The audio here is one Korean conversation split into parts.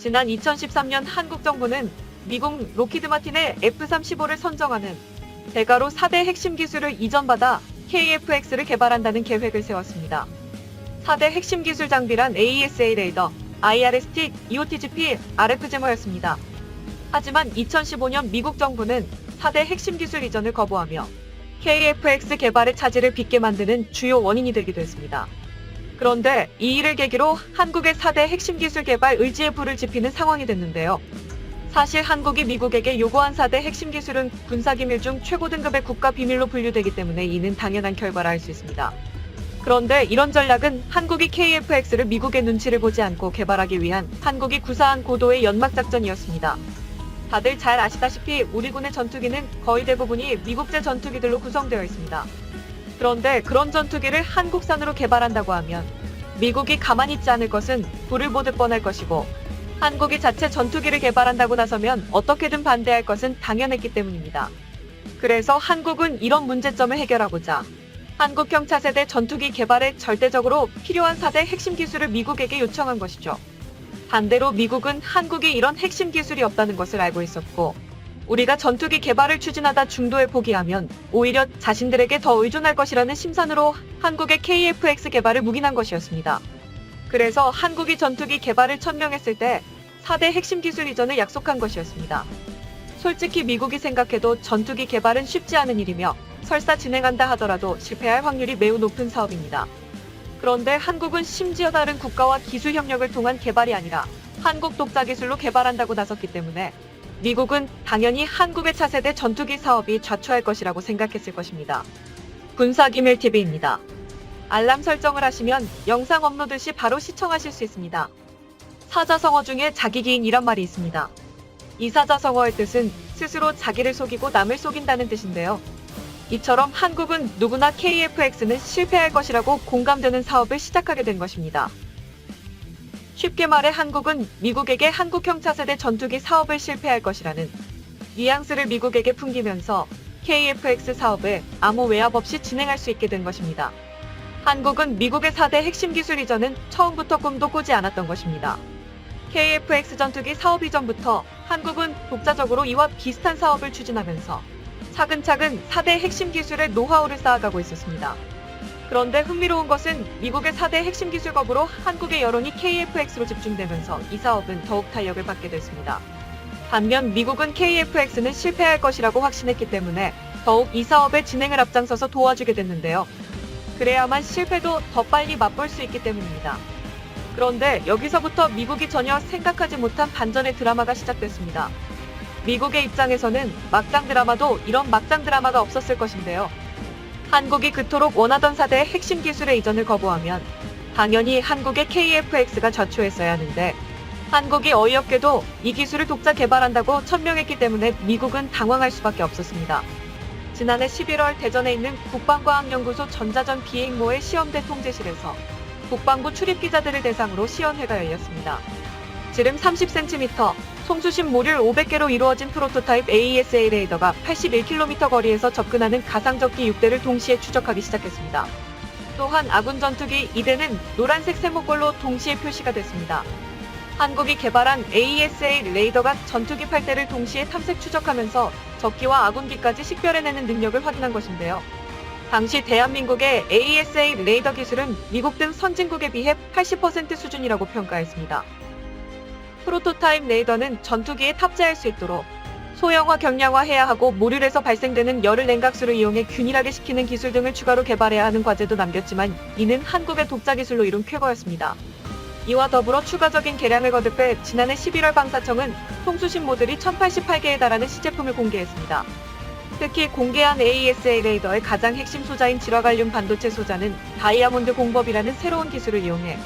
지난 2013년 한국 정부는 미국 로키드 마틴의 F-35를 선정하는 대가로 4대 핵심 기술을 이전받아 KF-X를 개발한다는 계획을 세웠습니다. 4대 핵심 기술 장비란 AESA 레이더, IRST, EOTGP, RF제머였습니다. 하지만 2015년 미국 정부는 4대 핵심 기술 이전을 거부하며 KF-X 개발의 차질을 빚게 만드는 주요 원인이 되기도 했습니다. 그런데 이 일을 계기로 한국의 4대 핵심 기술 개발 의지에 불을 지피는 상황이 됐는데요. 사실 한국이 미국에게 요구한 4대 핵심 기술은 군사기밀 중 최고 등급의 국가비밀로 분류되기 때문에 이는 당연한 결과라 할 수 있습니다. 그런데 이런 전략은 한국이 KF-X를 미국의 눈치를 보지 않고 개발하기 위한 한국이 구사한 고도의 연막작전이었습니다. 다들 잘 아시다시피 우리 군의 전투기는 거의 대부분이 미국제 전투기들로 구성되어 있습니다. 그런데 그런 전투기를 한국산으로 개발한다고 하면 미국이 가만히 있지 않을 것은 불을 보듯 뻔할 것이고 한국이 자체 전투기를 개발한다고 나서면 어떻게든 반대할 것은 당연했기 때문입니다. 그래서 한국은 이런 문제점을 해결하고자 한국형 차세대 전투기 개발에 절대적으로 필요한 4대 핵심 기술을 미국에게 요청한 것이죠. 반대로 미국은 한국이 이런 핵심 기술이 없다는 것을 알고 있었고 우리가 전투기 개발을 추진하다 중도에 포기하면 오히려 자신들에게 더 의존할 것이라는 심산으로 한국의 KF-X 개발을 묵인한 것이었습니다. 그래서 한국이 전투기 개발을 천명했을 때 4대 핵심 기술 이전을 약속한 것이었습니다. 솔직히 미국이 생각해도 전투기 개발은 쉽지 않은 일이며 설사 진행한다 하더라도 실패할 확률이 매우 높은 사업입니다. 그런데 한국은 심지어 다른 국가와 기술 협력을 통한 개발이 아니라 한국 독자 기술로 개발한다고 나섰기 때문에 미국은 당연히 한국의 차세대 전투기 사업이 좌초할 것이라고 생각했을 것입니다. 군사기밀TV입니다. 알람 설정을 하시면 영상 업로드 시 바로 시청하실 수 있습니다. 사자성어 중에 자기기인이란 말이 있습니다. 이 사자성어의 뜻은 스스로 자기를 속이고 남을 속인다는 뜻인데요. 이처럼 한국은 누구나 KF-X는 실패할 것이라고 공감되는 사업을 시작하게 된 것입니다. 쉽게 말해 한국은 미국에게 한국형 차세대 전투기 사업을 실패할 것이라는 뉘앙스를 미국에게 풍기면서 KF-X 사업을 아무 외압 없이 진행할 수 있게 된 것입니다. 한국은 미국의 4대 핵심 기술 이전은 처음부터 꿈도 꾸지 않았던 것입니다. KF-X 전투기 사업 이전부터 한국은 독자적으로 이와 비슷한 사업을 추진하면서 차근차근 4대 핵심 기술의 노하우를 쌓아가고 있었습니다. 그런데 흥미로운 것은 미국의 4대 핵심 기술 거부로 한국의 여론이 KF-X로 집중되면서 이 사업은 더욱 탄력을 받게 됐습니다. 반면 미국은 KF-X는 실패할 것이라고 확신했기 때문에 더욱 이 사업의 진행을 앞장서서 도와주게 됐는데요. 그래야만 실패도 더 빨리 맛볼 수 있기 때문입니다. 그런데 여기서부터 미국이 전혀 생각하지 못한 반전의 드라마가 시작됐습니다. 미국의 입장에서는 막장 드라마도 이런 막장 드라마가 없었을 것인데요. 한국이 그토록 원하던 4대 핵심 기술의 이전을 거부하면 당연히 한국의 KF-X가 좌초했어야 하는데 한국이 어이없게도 이 기술을 독자 개발한다고 천명했기 때문에 미국은 당황할 수밖에 없었습니다. 지난해 11월 대전에 있는 국방과학연구소 전자전 비행모의 시험대 통제실에서 국방부 출입기자들을 대상으로 시연회가 열렸습니다. 지름 30cm, 송수신 모듈 500개로 이루어진 프로토타입 AESA 레이더가 81km 거리에서 접근하는 가상적기 6대를 동시에 추적하기 시작했습니다. 또한 아군 전투기 2대는 노란색 세모꼴로 동시에 표시가 됐습니다. 한국이 개발한 AESA 레이더가 전투기 8대를 동시에 탐색 추적하면서 적기와 아군기까지 식별해내는 능력을 확인한 것인데요. 당시 대한민국의 AESA 레이더 기술은 미국 등 선진국에 비해 80% 수준이라고 평가했습니다. 프로토타입 레이더는 전투기에 탑재할 수 있도록 소형화 경량화해야 하고 모듈에서 발생되는 열을 냉각수를 이용해 균일하게 식히는 기술 등을 추가로 개발해야 하는 과제도 남겼지만 이는 한국의 독자 기술로 이룬 쾌거였습니다. 이와 더불어 추가적인 개량을 거듭해 지난해 11월 방사청은 통수신 모듈이 1088개에 달하는 시제품을 공개했습니다. 특히 공개한 AESA 레이더의 가장 핵심 소자인 질화갈륨 반도체 소자는 다이아몬드 공법이라는 새로운 기술을 이용해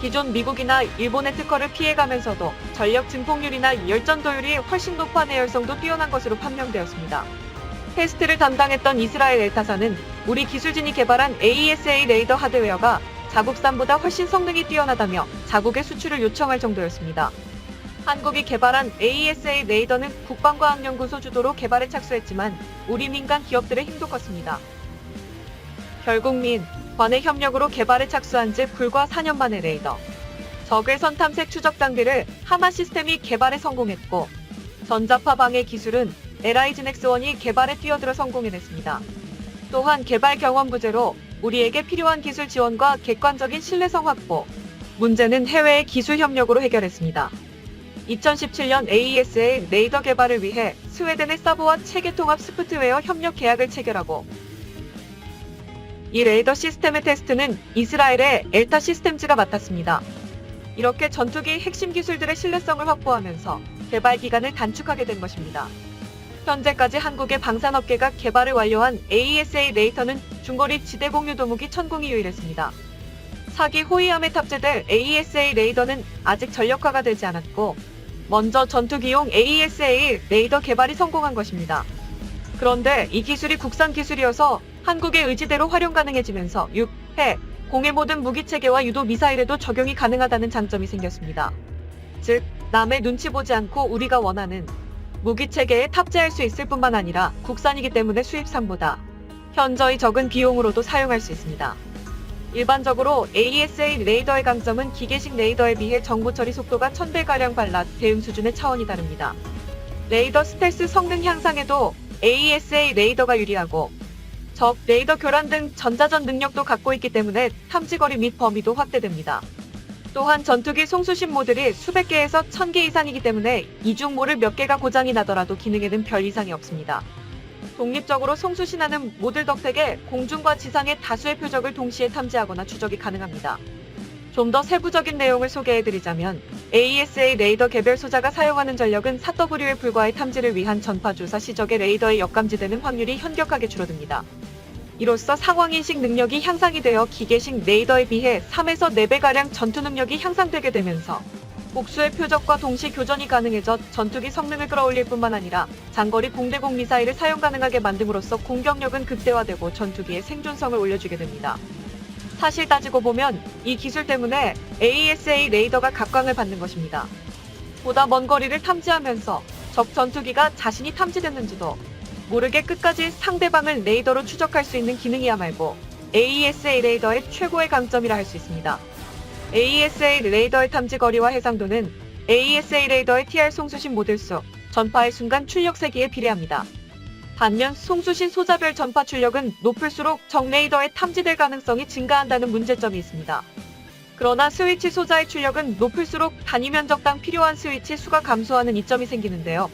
기존 미국이나 일본의 특허를 피해가면서도 전력 증폭률이나 열전도율이 훨씬 높아 내열성도 뛰어난 것으로 판명되었습니다. 테스트를 담당했던 이스라엘 엘타사는 우리 기술진이 개발한 AESA 레이더 하드웨어가 자국산보다 훨씬 성능이 뛰어나다며 자국의 수출을 요청할 정도였습니다. 한국이 개발한 AESA 레이더는 국방과학연구소 주도로 개발에 착수했지만 우리 민간 기업들의 힘도 컸습니다. 결국 민, 관의 협력으로 개발에 착수한 지 불과 4년 만의 레이더. 적외선 탐색 추적 장비를 하마 시스템이 개발에 성공했고, 전자파 방해 기술은 LIGNX1이 개발에 뛰어들어 성공해냈습니다. 또한 개발 경험 부재로 우리에게 필요한 기술 지원과 객관적인 신뢰성 확보, 문제는 해외의 기술 협력으로 해결했습니다. 2017년 AESA 레이더 개발을 위해 스웨덴의 사브와 체계 통합 소프트웨어 협력 계약을 체결하고, 이 레이더 시스템의 테스트는 이스라엘의 엘타 시스템즈가 맡았습니다. 이렇게 전투기 핵심 기술들의 신뢰성을 확보하면서 개발 기간을 단축하게 된 것입니다. 현재까지 한국의 방산업계가 개발을 완료한 AESA 레이더는 중거리 지대 공유 도무기 천공이 유일했습니다. 4기 호위함에 탑재될 AESA 레이더는 아직 전력화가 되지 않았고, 먼저 전투기용 AESA 레이더 개발이 성공한 것입니다. 그런데 이 기술이 국산 기술이어서 한국의 의지대로 활용 가능해지면서 6, 해, 공의 모든 무기체계와 유도 미사일에도 적용이 가능하다는 장점이 생겼습니다. 즉, 남의 눈치 보지 않고 우리가 원하는 무기체계에 탑재할 수 있을 뿐만 아니라 국산이기 때문에 수입산보다 현저히 적은 비용으로도 사용할 수 있습니다. 일반적으로 AESA 레이더의 강점은 기계식 레이더에 비해 정보 처리 속도가 1000배가량 빨라 대응 수준의 차원이 다릅니다. 레이더 스텔스 성능 향상에도 AESA 레이더가 유리하고, 적 레이더 교란 등 전자전 능력도 갖고 있기 때문에 탐지거리 및 범위도 확대됩니다. 또한 전투기 송수신 모듈이 수백 개에서 1000개 이상이기 때문에 이중 모를 몇 개가 고장이 나더라도 기능에는 별 이상이 없습니다. 독립적으로 송수신하는 모듈 덕택에 공중과 지상의 다수의 표적을 동시에 탐지하거나 추적이 가능합니다. 좀 더 세부적인 내용을 소개해드리자면, AESA 레이더 개별 소자가 사용하는 전력은 4W에 불과해 탐지를 위한 전파 조사 시적의 레이더에 역감지되는 확률이 현격하게 줄어듭니다. 이로써 상황인식 능력이 향상이 되어 기계식 레이더에 비해 3에서 4배가량 전투 능력이 향상되게 되면서 복수의 표적과 동시 교전이 가능해져 전투기 성능을 끌어올릴 뿐만 아니라 장거리 공대공 미사일을 사용 가능하게 만듦으로써 공격력은 극대화되고 전투기의 생존성을 올려주게 됩니다. 사실 따지고 보면 이 기술 때문에 AESA 레이더가 각광을 받는 것입니다. 보다 먼 거리를 탐지하면서 적 전투기가 자신이 탐지됐는지도 모르게 끝까지 상대방을 레이더로 추적할 수 있는 기능이야말로 AESA 레이더의 최고의 강점이라 할 수 있습니다. AESA 레이더의 탐지 거리와 해상도는 AESA 레이더의 TR 송수신 모듈수, 전파의 순간 출력 세기에 비례합니다. 반면 송수신 소자별 전파 출력은 높을수록 적 레이더에 탐지될 가능성이 증가한다는 문제점이 있습니다. 그러나 스위치 소자의 출력은 높을수록 단위 면적당 필요한 스위치 수가 감소하는 이점이 생기는데요.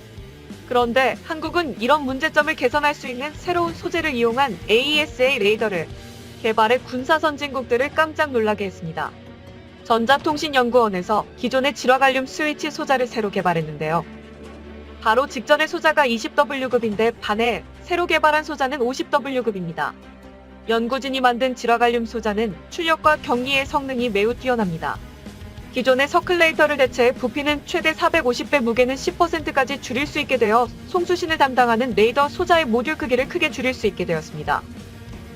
그런데 한국은 이런 문제점을 개선할 수 있는 새로운 소재를 이용한 AESA 레이더를 개발해 군사 선진국들을 깜짝 놀라게 했습니다. 전자통신연구원에서 기존의 질화갈륨 스위치 소자를 새로 개발했는데요. 바로 직전의 소자가 20W급인데 반해 새로 개발한 소자는 50W급입니다. 연구진이 만든 질화갈륨 소자는 출력과 경리의 성능이 매우 뛰어납니다. 기존의 서클레이터를 대체해 부피는 최대 450배, 무게는 10%까지 줄일 수 있게 되어 송수신을 담당하는 레이더 소자의 모듈 크기를 크게 줄일 수 있게 되었습니다.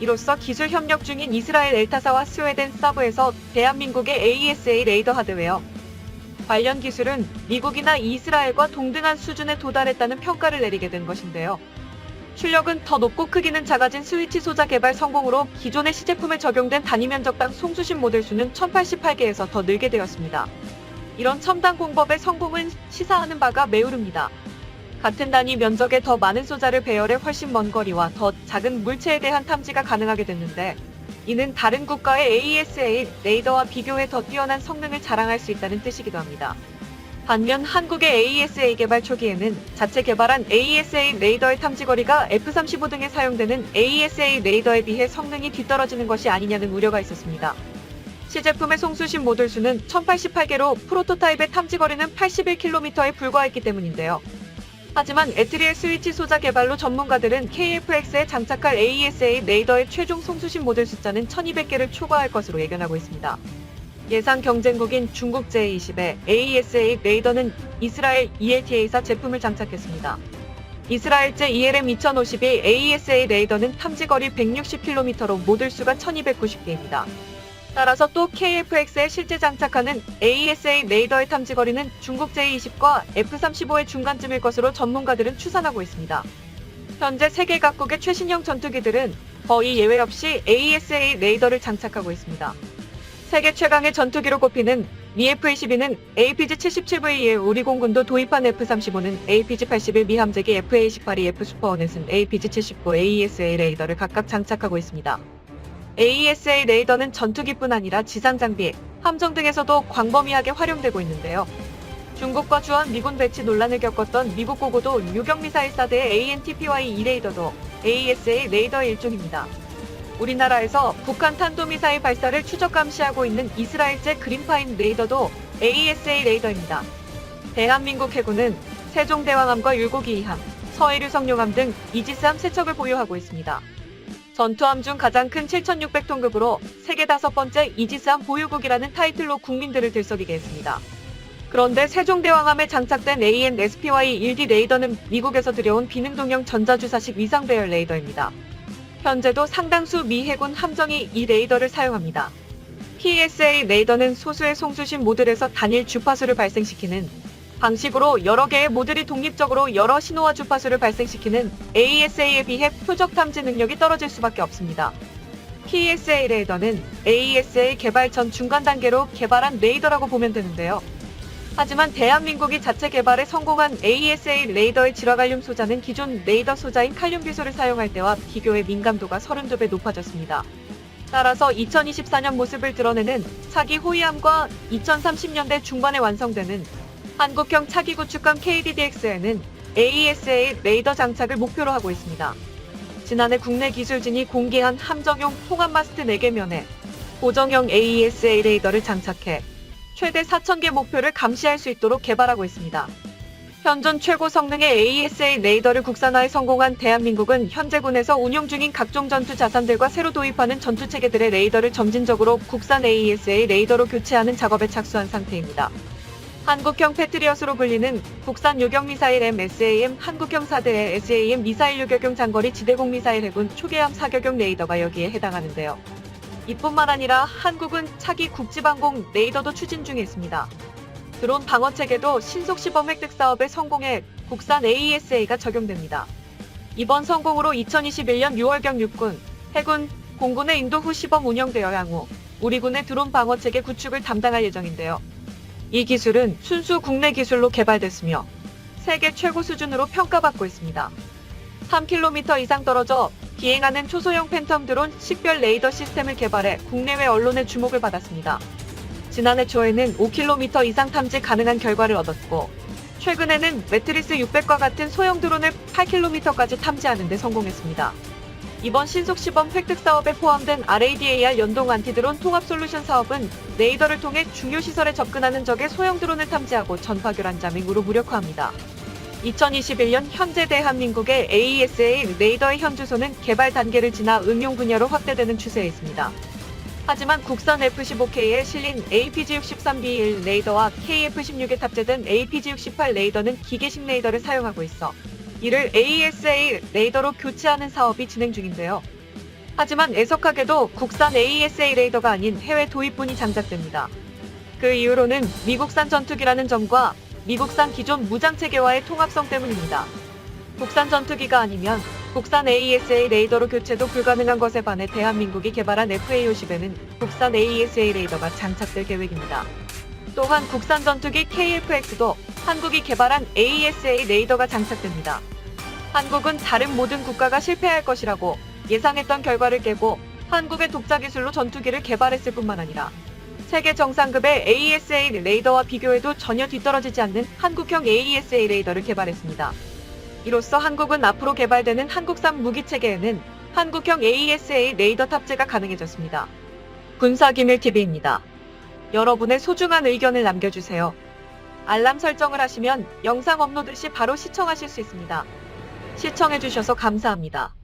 이로써 기술 협력 중인 이스라엘 엘타사와 스웨덴 사브에서 대한민국의 AESA 레이더 하드웨어 관련 기술은 미국이나 이스라엘과 동등한 수준에 도달했다는 평가를 내리게 된 것인데요. 출력은 더 높고 크기는 작아진 스위치 소자 개발 성공으로 기존의 시제품에 적용된 단위 면적당 송수신 모듈 수는 1088개에서 더 늘게 되었습니다. 이런 첨단 공법의 성공은 시사하는 바가 매우릅니다. 같은 단위 면적에 더 많은 소자를 배열해 훨씬 먼 거리와 더 작은 물체에 대한 탐지가 가능하게 됐는데, 이는 다른 국가의 AESA 레이더와 비교해 더 뛰어난 성능을 자랑할 수 있다는 뜻이기도 합니다. 반면 한국의 AESA 개발 초기에는 자체 개발한 AESA 레이더의 탐지거리가 F-35 등에 사용되는 AESA 레이더에 비해 성능이 뒤떨어지는 것이 아니냐는 우려가 있었습니다. 시제품의 송수신 모듈 수는 1088개로 프로토타입의 탐지거리는 81km에 불과했기 때문인데요. 하지만 에트리엘 스위치 소자 개발로 전문가들은 KF-X에 장착할 AESA 레이더의 최종 송수신 모듈 숫자는 1200개를 초과할 것으로 예견하고 있습니다. 예상 경쟁국인 중국 J-20의 AESA 레이더는 이스라엘 ELTA사 제품을 장착했습니다. 이스라엘 제2LM2052 AESA 레이더는 탐지거리 160km로 모듈수가 1290개입니다. 따라서 또 KF-X에 실제 장착하는 AESA 레이더의 탐지거리는 중국 J-20과 F-35의 중간쯤일 것으로 전문가들은 추산하고 있습니다. 현재 세계 각국의 최신형 전투기들은 거의 예외 없이 AESA 레이더를 장착하고 있습니다. 세계 최강의 전투기로 꼽히는 미 F-22는 APG-77V에 우리 공군도 도입한 F-35는 APG-81 미 함재기 FA-18이 F-슈퍼호넷은 APG-79 AESA 레이더를 각각 장착하고 있습니다. AESA 레이더는 전투기뿐 아니라 지상 장비, 함정 등에서도 광범위하게 활용되고 있는데요. 중국과 주한 미군 배치 논란을 겪었던 미국 고고도 유격미사일 사대의 ANTPY-2 레이더도 AESA 레이더의 일종입니다. 우리나라에서 북한 탄도미사일 발사를 추적 감시하고 있는 이스라엘제 그린파인 레이더도 AESA 레이더입니다. 대한민국 해군은 세종대왕함과 율곡 2함, 서해류성룡함 등 이지스함 3척을 보유하고 있습니다. 전투함 중 가장 큰 7,600톤급으로 세계 5번째 이지스함 보유국이라는 타이틀로 국민들을 들썩이게 했습니다. 그런데 세종대왕함에 장착된 AN/SPY-1D 레이더는 미국에서 들여온 비능동형 전자주사식 위상배열 레이더입니다. 현재도 상당수 미 해군 함정이 이 레이더를 사용합니다. PSA 레이더는 소수의 송수신 모듈에서 단일 주파수를 발생시키는 방식으로 여러 개의 모듈이 독립적으로 여러 신호와 주파수를 발생시키는 AESA에 비해 표적 탐지 능력이 떨어질 수밖에 없습니다. PSA 레이더는 AESA 개발 전 중간 단계로 개발한 레이더라고 보면 되는데요. 하지만 대한민국이 자체 개발에 성공한 AESA 레이더의 질화갈륨 소자는 기존 레이더 소자인 칼륨 기술을 사용할 때와 비교해 민감도가 32배 높아졌습니다. 따라서 2024년 모습을 드러내는 차기 호위함과 2030년대 중반에 완성되는 한국형 차기 구축함 KDDX에는 AESA 레이더 장착을 목표로 하고 있습니다. 지난해 국내 기술진이 공개한 함정용 통합 마스트 4개 면에 고정형 AESA 레이더를 장착해 최대 4,000개 목표를 감시할 수 있도록 개발하고 있습니다. 현존 최고 성능의 AESA 레이더를 국산화에 성공한 대한민국은 현재 군에서 운용 중인 각종 전투 자산들과 새로 도입하는 전투체계들의 레이더를 점진적으로 국산 AESA 레이더로 교체하는 작업에 착수한 상태입니다. 한국형 패트리엇으로 불리는 국산 요격미사일 MSAM, 한국형 4대의 SAM 미사일 요격용 장거리 지대공 미사일 해군 초계함 사격용 레이더가 여기에 해당하는데요. 이뿐만 아니라 한국은 차기 국지방공 레이더도 추진 중에 있습니다. 드론 방어체계도 신속 시범 획득 사업에 성공해 국산 AESA가 적용됩니다. 이번 성공으로 2021년 6월경 육군, 해군, 공군의 인도 후 시범 운영되어 향후 우리 군의 드론 방어체계 구축을 담당할 예정인데요. 이 기술은 순수 국내 기술로 개발됐으며 세계 최고 수준으로 평가받고 있습니다. 3km 이상 떨어져 비행하는 초소형 팬텀 드론 식별 레이더 시스템을 개발해 국내외 언론의 주목을 받았습니다. 지난해 초에는 5km 이상 탐지 가능한 결과를 얻었고 최근에는 매트리스 600과 같은 소형 드론을 8km까지 탐지하는 데 성공했습니다. 이번 신속 시범 획득 사업에 포함된 RADAR 연동 안티드론 통합 솔루션 사업은 레이더를 통해 중요 시설에 접근하는 적의 소형 드론을 탐지하고 전파 교란 자밍으로 무력화합니다. 2021년 현재 대한민국의 AESA 레이더의 현주소는 개발 단계를 지나 응용 분야로 확대되는 추세에 있습니다. 하지만 국산 F-15K에 실린 APG-63B1 레이더와 KF-16에 탑재된 APG-68 레이더는 기계식 레이더를 사용하고 있어 이를 AESA 레이더로 교체하는 사업이 진행 중인데요. 하지만 애석하게도 국산 AESA 레이더가 아닌 해외 도입분이 장착됩니다. 그 이유로는 미국산 전투기라는 점과 미국산 기존 무장체계와의 통합성 때문입니다. 국산 전투기가 아니면 국산 AESA 레이더로 교체도 불가능한 것에 반해 대한민국이 개발한 FA-50에는 국산 AESA 레이더가 장착될 계획입니다. 또한 국산 전투기 KF-X도 한국이 개발한 AESA 레이더가 장착됩니다. 한국은 다른 모든 국가가 실패할 것이라고 예상했던 결과를 깨고 한국의 독자 기술로 전투기를 개발했을 뿐만 아니라 세계 정상급의 AESA 레이더와 비교해도 전혀 뒤떨어지지 않는 한국형 AESA 레이더를 개발했습니다. 이로써 한국은 앞으로 개발되는 한국산 무기체계에는 한국형 AESA 레이더 탑재가 가능해졌습니다. 군사기밀TV입니다. 여러분의 소중한 의견을 남겨주세요. 알람 설정을 하시면 영상 업로드 시 바로 시청하실 수 있습니다. 시청해주셔서 감사합니다.